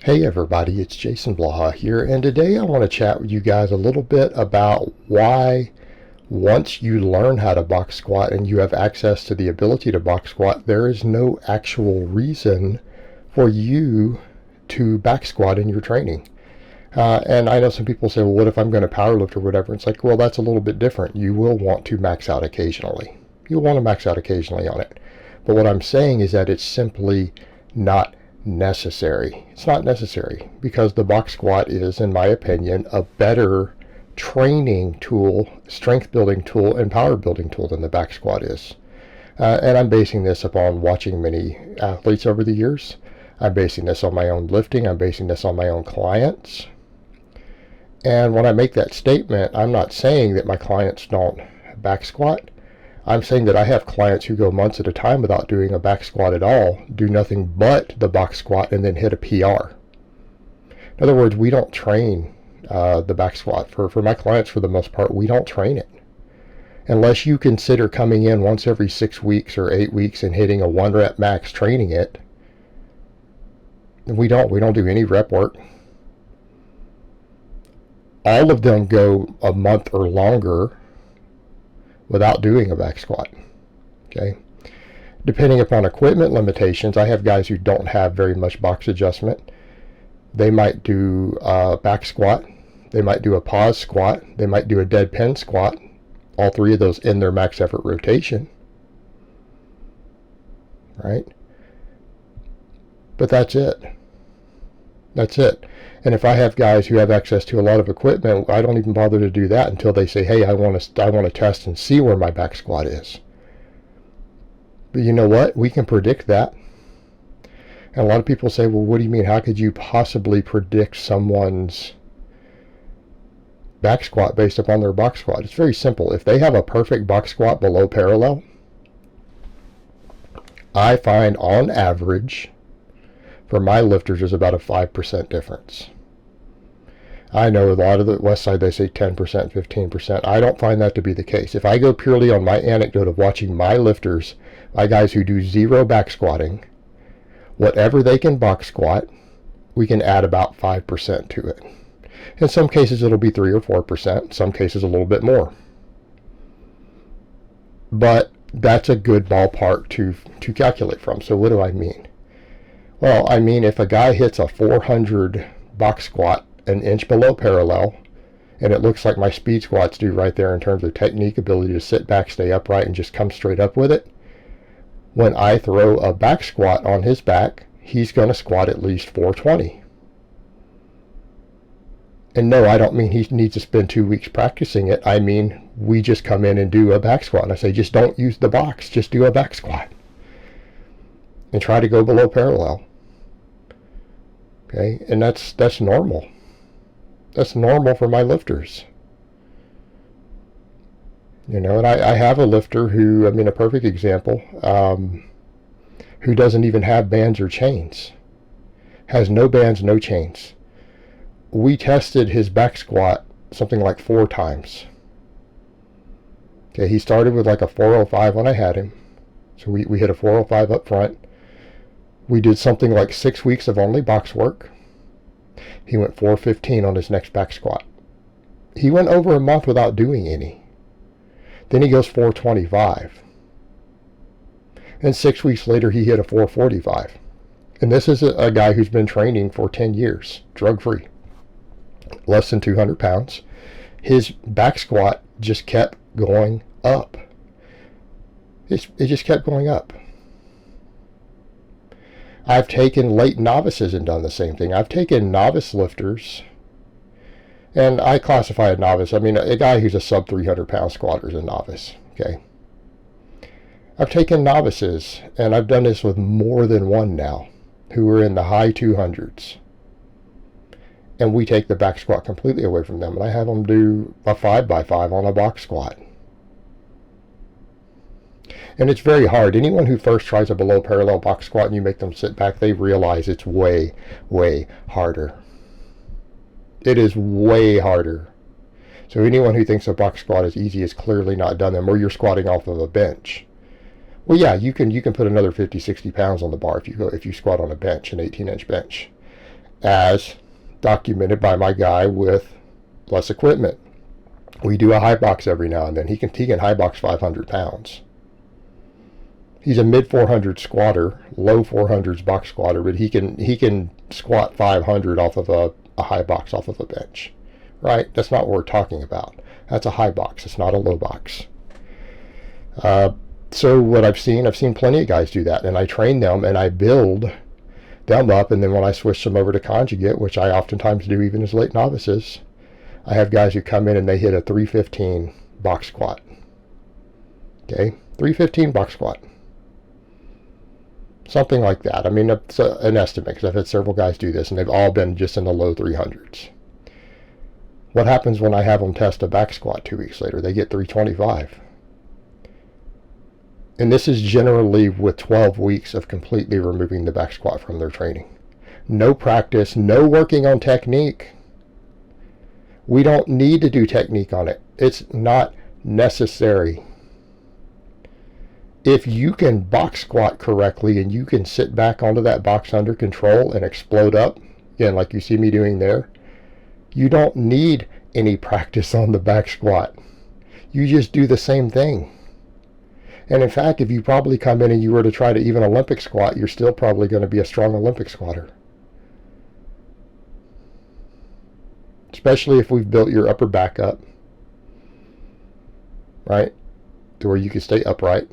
Hey everybody, it's Jason Blaha here, and today I want to chat with you guys a little bit about why once you learn how to box squat and you have access to the ability to box squat, there is no actual reason for you to back squat in your training. And I know some people say, well, what if I'm going to power lift or whatever? It's like, well, that's a little bit different. You will want to max out occasionally. You'll want to max out occasionally on it. But what I'm saying is that it's simply not necessary. It's not necessary because the box squat is, in my opinion, a better training tool, strength building tool, and power building tool than the back squat is. And I'm basing this upon watching many athletes over the years. I'm basing this on my own lifting. I'm basing this on my own clients. And when I make that statement, I'm not saying that my clients don't back squat. I'm saying that I have clients who go months at a time without doing a back squat at all, do nothing but the box squat, and then hit a PR. In other words, we don't train the back squat. For my clients, for the most part, we don't train it. Unless you consider coming in once every 6 weeks or 8 weeks and hitting a 1 rep max training it, we don't do any rep work. All of them go a month or longer without doing a back squat. Okay. Depending upon equipment limitations, I have guys who don't have very much box adjustment. They might do a back squat. They might do a pause squat. They might do a dead pen squat. All three of those in their max effort rotation. Right? But that's it. That's it. And if I have guys who have access to a lot of equipment, I don't even bother to do that until they say, hey, I want to test and see where my back squat is. But you know what? We can predict that. And a lot of people say, well, what do you mean? How could you possibly predict someone's back squat based upon their box squat? It's very simple. If they have a perfect box squat below parallel, I find on average for my lifters is about a 5% difference. I know a lot of the West Side, they say 10%, 15%. I don't find that to be the case. If I go purely on my anecdote of watching my lifters, my guys who do zero back squatting, whatever they can box squat, we can add about 5% to it. In some cases, it'll be 3 or 4%. In some cases, a little bit more. But that's a good ballpark to calculate from. So what do I mean? Well, I mean, if a guy hits a 400 box squat an inch below parallel, and it looks like my speed squats do right there in terms of technique, ability to sit back, stay upright, and just come straight up with it, when I throw a back squat on his back, he's going to squat at least 420. And no, I don't mean he needs to spend 2 weeks practicing it. I mean, we just come in and do a back squat. And I say, just don't use the box. Just do a back squat. And try to go below parallel. Okay, and that's normal. That's normal for my lifters. You know, and I have a lifter who, I mean, a perfect example, who doesn't even have bands or chains. Has no bands, no chains. We tested his back squat something like 4 times. Okay, he started with like a 405 when I had him. So we hit a 405 up front. We did something like 6 weeks of only box work. He went 415 on his next back squat. He went over a month without doing any. Then he goes 425. And 6 weeks later, he hit a 445. And this is a guy who's been training for 10 years, drug-free, less than 200 pounds. His back squat just kept going up. It just kept going up. I've taken late novices and done the same thing. I've taken novice lifters, and I classify a novice. I mean, a guy who's a sub 300 pound squatter is a novice. Okay. I've taken novices, and I've done this with more than one now, who are in the high 200s. And we take the back squat completely away from them, and I have them do a 5x5 on a box squat. And it's very hard. Anyone who first tries a below parallel box squat and you make them sit back, they realize it's way, way harder. It is way harder. So anyone who thinks a box squat is easy has clearly not done them, or you're squatting off of a bench. Well, yeah, you can put another 50, 60 pounds on the bar if you squat on a bench, an 18-inch bench. as documented by my guy with less equipment. We do a high box every now and then. He can high box 500 pounds. He's a mid 400 squatter, low 400s box squatter, but he can squat 500 off of a high box off of a bench, right? That's not what we're talking about. That's a high box. It's not a low box. So what I've seen plenty of guys do that, and I train them and I build them up, and then when I switch them over to conjugate, which I oftentimes do even as late novices, I have guys who come in and they hit a 315 box squat. Okay, 315 box squat. Something like that. I mean, it's an estimate because I've had several guys do this and they've all been just in the low 300s. What happens when I have them test a back squat 2 weeks later? They get 325. And this is generally with 12 weeks of completely removing the back squat from their training. No practice, no working on technique. We don't need to do technique on it. It's not necessary. If you can box squat correctly and you can sit back onto that box under control and explode up, again, like you see me doing there, you don't need any practice on the back squat. You just do the same thing. And in fact, if you probably come in and you were to try to even Olympic squat, you're still probably going to be a strong Olympic squatter. Especially if we've built your upper back up, right, to where you can stay upright.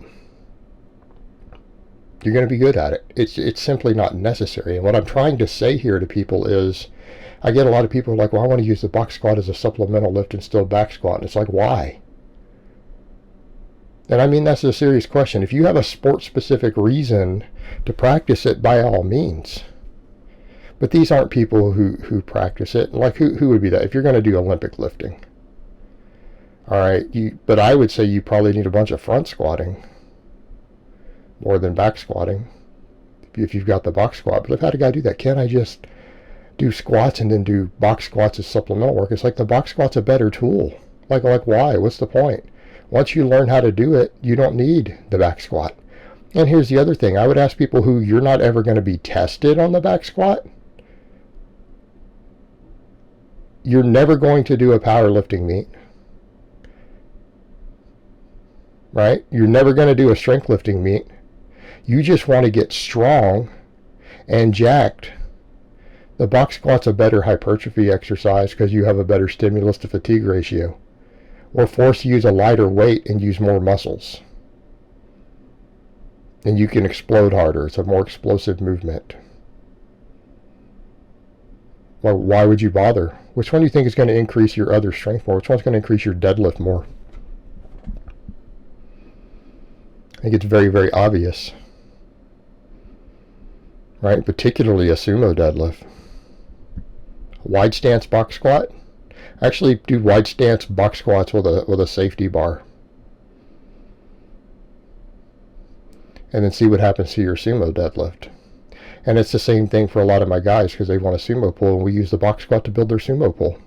You're going to be good at it. It's simply not necessary. And what I'm trying to say here to people is, I get a lot of people like, well, I want to use the box squat as a supplemental lift and still back squat. And it's like, why? And I mean, that's a serious question. If you have a sport-specific reason to practice it, by all means. But these aren't people who practice it. Like, who would be that? If you're going to do Olympic lifting. All right, but I would say you probably need a bunch of front squatting more than back squatting if you've got the box squat. But I've had a guy do that. Can't I just do squats and then do box squats as supplemental work? It's like the box squat's a better tool. Like why? What's the point? Once you learn how to do it, you don't need the back squat. And here's the other thing. I would ask people who you're not ever going to be tested on the back squat. You're never going to do a powerlifting meet. Right? You're never going to do a strength lifting meet. You just want to get strong and jacked. The box squat's a better hypertrophy exercise because you have a better stimulus to fatigue ratio. We're forced to use a lighter weight and use more muscles. And you can explode harder. It's a more explosive movement. Well, why would you bother? Which one do you think is going to increase your other strength more? Which one's going to increase your deadlift more? I think it's very, very obvious. Right? Particularly a sumo deadlift. A wide stance box squat. Actually do wide stance box squats with a safety bar. And then see what happens to your sumo deadlift. And it's the same thing for a lot of my guys because they want a sumo pull, and we use the box squat to build their sumo pull.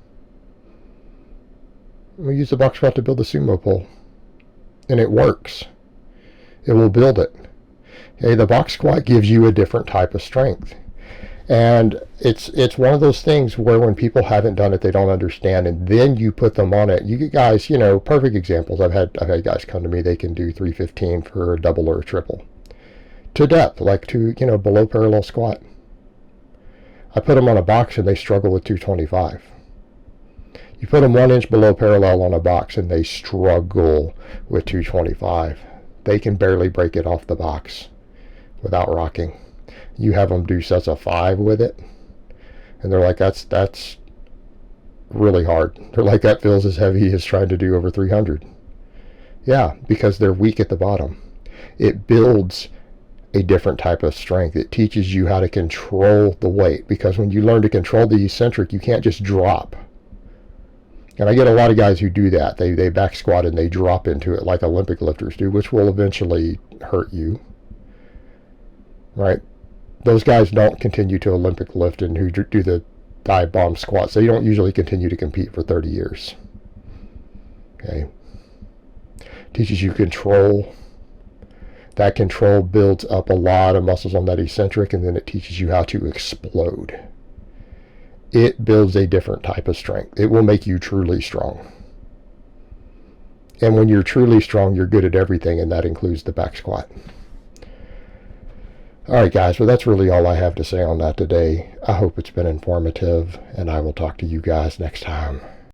We use the box squat to build the sumo pull. And it works. It will build it. Okay, the box squat gives you a different type of strength. And it's one of those things where when people haven't done it, they don't understand, and then you put them on it. You get guys, perfect examples. I've had guys come to me, they can do 315 for a double or a triple. To depth, like to, below parallel squat. I put them on a box and they struggle with 225. You put them 1 inch below parallel on a box and they struggle with 225. They can barely break it off the box without rocking. You have them do sets of 5 with it, and they're like, that's really hard. They're like, that feels as heavy as trying to do over 300. Yeah, because they're weak at the bottom. It builds a different type of strength. It teaches you how to control the weight, because when you learn to control the eccentric, you can't just drop. And I get a lot of guys who do that. They back squat and they drop into it like Olympic lifters do, which will eventually hurt you. Right? Those guys don't continue to Olympic lift, and who do the dive bomb squats, they don't usually continue to compete for 30 years. Okay? Teaches you control. That control builds up a lot of muscles on that eccentric, and then it teaches you how to explode. it builds a different type of strength. It will make you truly strong. And when you're truly strong, you're good at everything, and that includes the back squat. All right, guys, well, that's really all I have to say on that today. I hope it's been informative, and I will talk to you guys next time.